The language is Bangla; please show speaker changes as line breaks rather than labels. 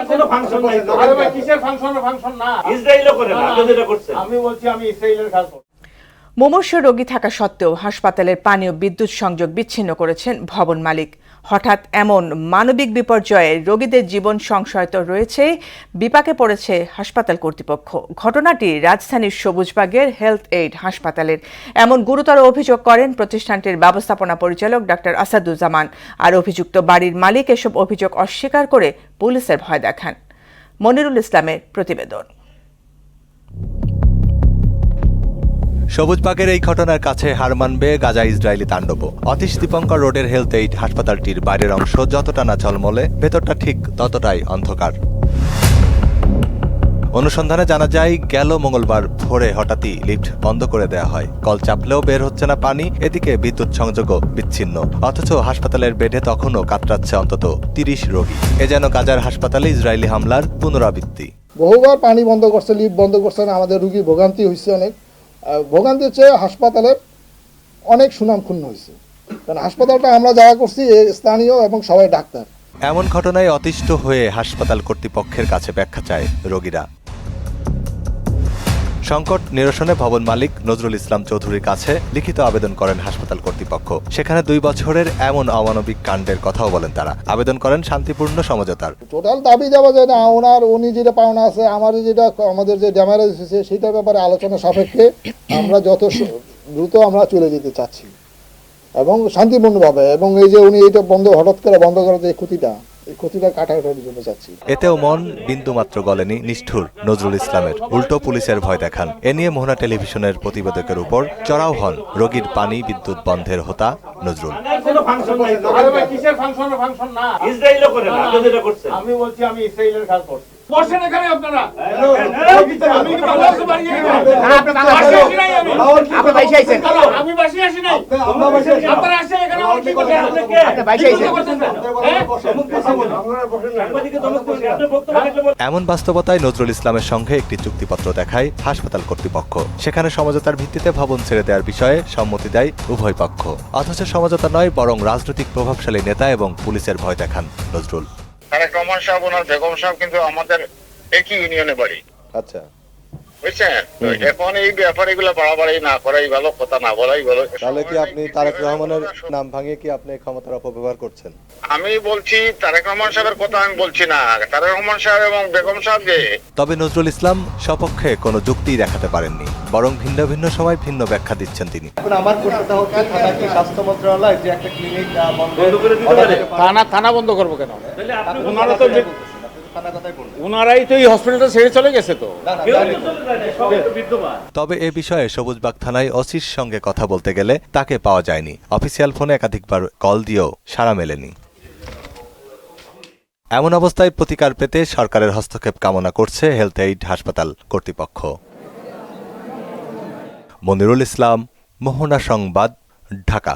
কোনো ফাংশন নাই তো।
আরে ভাই কিসের ফাংশন না
ইসরায়েলও করে না, আপনি যেটা করছেন।
আমি বলছি আমি ইসরায়েলের কাজ করব।
মুমূর্ষু রোগী থাকা সত্ত্বেও হাসপাতালের পানি ও বিদ্যুৎ সংযোগ বিচ্ছিন্ন করেছেন ভবন মালিক। হঠাৎ এমন মানবিক বিপর্যয়ে রোগীদের জীবন সংশয়িত রয়েছে, বিপাকে পড়েছে হাসপাতাল কর্তৃপক্ষ। ঘটনাটি রাজধানীর সবুজবাগের হেলথ এইড হাসপাতালের। এমন গুরুতর অভিযোগ করেন প্রতিষ্ঠানটির ব্যবস্থাপনা পরিচালক ডাক্তার আসাদুজ্জামান। আর অভিযুক্ত বাড়ির মালিক এসব অভিযোগ অস্বীকার করে পুলিশের ভয় দেখান। মনিরুল ইসলামের প্রতিবেদন।
সবুজবাগের এই ঘটনার কাছে হার মানবে গাজা ইসরায়েলি তাণ্ডব। অতীশ দীপঙ্কর রোডের হেলথ এইড হাসপাতালটির বাইরের অংশ যতটা না ঝলমলে, ভেতরটা ঠিক ততটাই অন্ধকার। অনুসন্ধানে জানা যায়, গেল মঙ্গলবার ভোরে হঠাৎই লিফট বন্ধ করে দেওয়া হয়। কল চাপলেও বের হচ্ছে না পানি, এদিকে বিদ্যুৎ সংযোগও বিচ্ছিন্ন। অথচ হাসপাতালের বেডে তখনও কাতরাচ্ছে অন্তত 30 রোগী। এ যেন গাজার হাসপাতালে ইসরায়েলি হামলার পুনরাবৃত্তি।
বহুবার পানি বন্ধ করছে, লিফট বন্ধ করছে না, আমাদের রুগী ভোগান্তি হয়েছে। অনেক ভোগান্তি হচ্ছে, হাসপাতালের অনেক সুনাম ক্ষুণ্ণ হয়েছে। কারণ হাসপাতালটা আমরা যারা করছি স্থানীয় এবং সবাই ডাক্তার।
এমন ঘটনায় অতিষ্ঠ হয়ে হাসপাতাল কর্তৃপক্ষের কাছে ব্যাখ্যা চায় রোগীরা। সংকট নিরসনে ভবন মালিক নজরুল ইসলাম চৌধুরীর কাছে লিখিত আবেদন করেন হাসপাতাল কর্তৃপক্ষ। সেখানে 2 বছরের এমন অমানবিক কাণ্ডের কথাও বলেন তারা। আবেদন করেন শান্তিপূর্ণ সমঝোতার।
টোটাল দাবি দেওয়া যায় না, উনি যেটা পাওনা আছে, আমাদের যে ড্যামেজ হয়েছে সেটার ব্যাপারে আলোচনা সাপেক্ষে আমরা যত দ্রুত আমরা চলে যেতে চাচ্ছি এবং শান্তিপূর্ণভাবে। এবং এই যে উনি এটা হঠাৎ করে বন্ধ করার যে এই ক্ষতিটা কাটানোর জন্য চাচ্ছি।
এতেও মন বিন্দুমাত্র গলেনি নিষ্ঠুর নজরুল ইসলামের। উল্টো পুলিশের ভয় দেখান। এ নিয়ে মোহনা টেলিভিশনের প্রতিবেদকের উপর চড়াও হন রোগীর পানি বিদ্যুৎ বন্ধের হোতা নজরুল।
কোনো ফাংশন নাই তো।
আরে ভাই কিসের ফাংশন না
ইসরায়েলও করে না, আপনি যেটা করছেন।
আমি বলছি আমি ইসরায়েলের কাজ করছি। বসেন এখানে আপনারা। আমি কি ভালো আছি বাড়ি যাই? বাসি আসি নাই আমি।
আপনি বাইসে আইছেন।
আমি বাসি আসি নাই। আপনারা আসেন এখানে আমার কি করতে
আপনি কে?
আপনি বাইসে আইছেন।
সাংবাদিককে ধমক দিচ্ছেন, আপনি বক্তব্য রাখলে বলুন।
এমন বাস্তবতায় নজরুল ইসলামের সঙ্গে একটি চুক্তিপত্র দেখায় হাসপাতাল কর্তৃপক্ষ। সেখানে সমঝোতার ভিত্তিতে ভবন ছেড়ে দেওয়ার বিষয়ে সম্মতি দেয় উভয় পক্ষ। অথচ সমঝোতা নয়, বরং রাজনৈতিক প্রভাবশালী নেতা এবং পুলিশের ভয় দেখান নজরুল।
তারেক রহমান সাহেব ওনার বেগম সাহেব কিন্তু আমাদের একই ইউনিয়নে বাড়ি।
আচ্ছা,
বুঝছেন? তো এখন এই ব্যাপারে এগুলো বাড়াবাড়ি না করাই ভালো, কথা না বলাই ভালো।
তাহলে কি আপনি তারেক রহমানের নাম ভাঙিয়ে কি আপনি ক্ষমতার অপব্যবহার করছেন?
আমি বলছি তারেক রহমান সাহেবের কথা আমি বলছি না, তারেক রহমান সাহেব এবং বেগম সাহেব যে।
তবে নজরুল ইসলাম সপক্ষে কোনো যুক্তি দেখাতে পারেননি, বরং ভিন্ন ভিন্ন সময় ভিন্ন ব্যাখ্যা দিচ্ছেন তিনি।
আমার প্রশ্নটা হচ্ছে, থানা কি স্বাস্থ্য মন্ত্রণালয় যে একটা ক্লিনিক বন্ধ
করে দিতে পারে।
থানা বন্ধ করবো কেন?
তাহলে আপনি
ওনারা তো
থানা কথাই বলুন।
ওনারাই তো এই হসপিটালটা ছেড়ে চলে গেছে তো।
কেউ তো চলে যায় না, সবাই তো বিদ্যমান।
তবে এ বিষয়ে সবুজবাগ থানায় ওসির সঙ্গে কথা বলতে গেলে তাকে পাওয়া যায়নি। অফিসিয়াল ফোনে একাধিকবার কল দিয়েও সাড়া মেলেনি। এমন অবস্থায় প্রতিকার পেতে সরকারের হস্তক্ষেপ কামনা করছে হেলথ এইড হাসপাতাল কর্তৃপক্ষ। মনিরুল ইসলাম, মোহনা সংবাদ, ঢাকা।